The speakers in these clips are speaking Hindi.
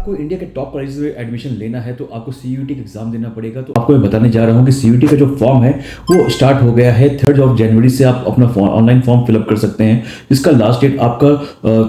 आपको इंडिया के टॉप कॉलेजेस में एडमिशन लेना है तो आपको सीयूईटी का एग्जाम देना पड़ेगा। तो आपको मैं बताने जा रहा हूँ कि सीयूईटी का जो फॉर्म है वो स्टार्ट हो गया है। 3 जनवरी से आप अपना ऑनलाइन फॉर्म फिलअप कर सकते हैं। इसका लास्ट डेट आपका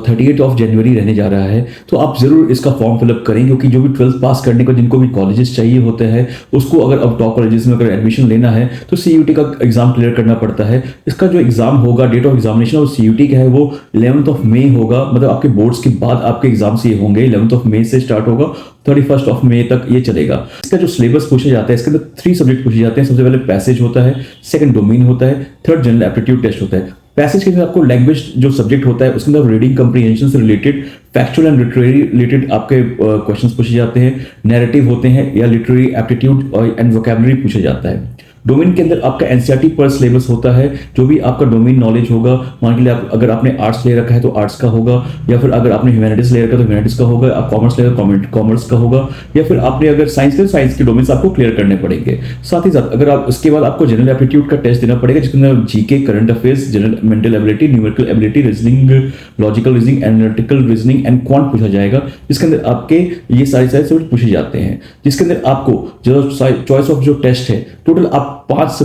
30 जनवरी रहने जा रहा है। तो आप जरूर इसका फॉर्म फिलअप करें, क्योंकि जो भी 12th पास करने को जिनको भी कॉलेजेस चाहिए होते हैं उसको अगर अब टॉप कॉलेजेस में अगर एडमिशन लेना है तो सीयूईटी का एग्जाम क्लियर करना पड़ता है। इसका जो एग्जाम होगा, डेट ऑफ एग्जामिनेशन और सीयूईटी का है वो 11 मई होगा। मतलब आपके बोर्ड्स के बाद आपके एग्जाम्स ये होंगे। 11 मई से स्टार्ट होगा, 31 मई तक ये चलेगा। इसका जो सिलेबस पूछा जाता है, इसके अंदर 3 सब्जेक्ट पूछे जाते हैं। सबसे पहले पैसेज होता है, सेकंड डोमेन होता है, थर्ड जनरल एप्टीट्यूड टेस्ट होता है। पैसेज के अंदर आपको लैंग्वेज जो सब्जेक्ट होता है उसके अंदर रीडिंग कम्प्रीहेंशन से related, factual and literary related आपके क्वेश्चंस पूछे जाते हैं। नैरेटिव होते हैं या लिटरेरी एप्टीट्यूड एंड वोकैबुलरी पूछा जाता है। डोमेन के अंदर आपका एनसीईआरटी पर सिलेबस होता है। जो भी आपका डोमेन नॉलेज होगा, मान के लिए आप अगर आपने आर्ट्स ले रखा है तो आर्ट्स का होगा, या फिर अगर आपने ह्यूमैनिटीज ले रखा है तो ह्यूमैनिटीज का होगा, आप कॉमर्स ले रखा है कॉमर्स का होगा, या फिर आपने अगर साइंस के साइंस के डोमेन आपको क्लियर करने पड़ेंगे। साथ ही साथ अगर आप उसके बाद आपको जनरल एप्टीट्यूड का टेस्ट देना पड़ेगा, जिसके अंदर GK, current affairs, general mental ability, numerical ability, reasoning, logical reasoning, analytical reasoning and quant पूछा जाएगा। जिसके अंदर आपके ये सारे सब्जेक्ट पूछे जाते हैं। जिसके अंदर आपको जो चॉइस ऑफ जो टेस्ट है, टोटल आप 5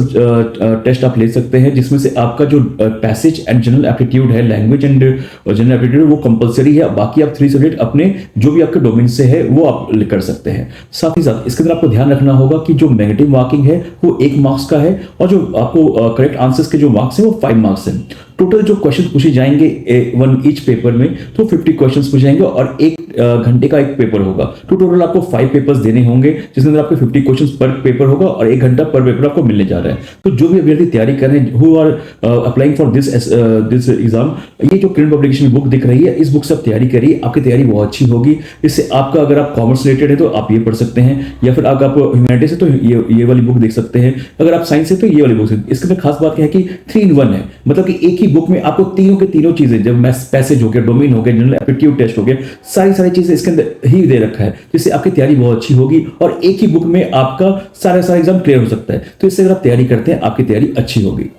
टेस्ट आप ले सकते हैं, जिसमें से आपका जो पैसेज एंड जनरल एप्टीट्यूड है, लैंग्वेज एंड जनरल एप्टीट्यूड, वो कंपलसरी है। बाकी आप 3 सब्जेक्ट अपने जो भी आपके डोमेन से है वो आप कर सकते हैं। साथ ही साथ इसके अंदर आपको ध्यान रखना होगा कि जो नेगेटिव मार्किंग है वो 1 मार्क्स का है, और जो आपको करेक्ट आंसर्स के जो मार्क्स है वो 5 मार्क्स है। टोटल जो क्वेश्चन पूछे जाएंगे वन ईच पेपर में, तो 50 क्वेश्चन पूछे जाएंगे और 1 घंटे का एक पेपर होगा। तो टोटल आपको 5 पेपर्स देने होंगे, जिसके अंदर आपके 50 क्वेश्चन पर पेपर होगा और 1 घंटा पर पेपर आपको मिलने जा रहा है। तो जो भी अभ्यर्थी तैयारी कर रहे हैं, who are applying for this exam, ये जो किरण पब्लिकेशन बुक दिख रही है, इस बुक से आप तैयारी करिए। आपकी तैयारी बहुत अच्छी होगी। इससे आपका अगर आप कॉमर्स रिलेटेड है तो आप ये पढ़ सकते हैं, या फिर अगर आप ह्यूमैनिटीज है तो ये वाली बुक देख सकते हैं। अगर आप साइंस है तो ये वाली बुक। इसके अंदर खास बात क्या है कि 3 in 1 है, मतलब कि एक ही बुक में आपको तीनों के तीनों चीजें, जब पैसेज हो गया, डोमेन हो गया, जनरल एप्टीट्यूड टेस्ट हो गया, सारी चीजें इसके अंदर ही दे रखा है, जिससे आपकी तैयारी बहुत अच्छी होगी और एक ही बुक में आपका सारा एग्जाम क्लियर हो सकता है। तो इससे अगर आप तैयारी करते हैं, आपकी तैयारी अच्छी होगी।